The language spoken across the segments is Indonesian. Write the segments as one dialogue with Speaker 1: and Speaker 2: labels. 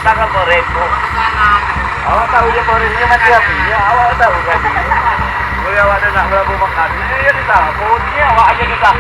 Speaker 1: Tangan mereka. Awak tahu je korisnya mati apinya, awak tahu kan? Boleh awak ada nak berapa makan? Ini dia tak. Korisnya awak aja dia tak.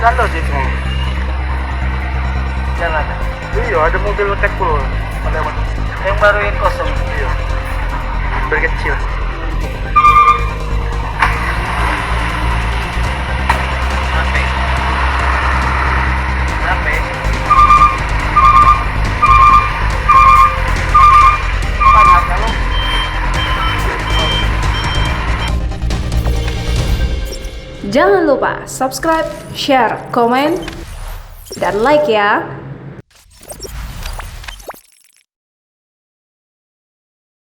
Speaker 1: Kalau situ jalan, iya ada mobil kecil lewat. Yang baru yang kosong, iya berkecil.
Speaker 2: Jangan lupa subscribe, share, komen, dan like ya.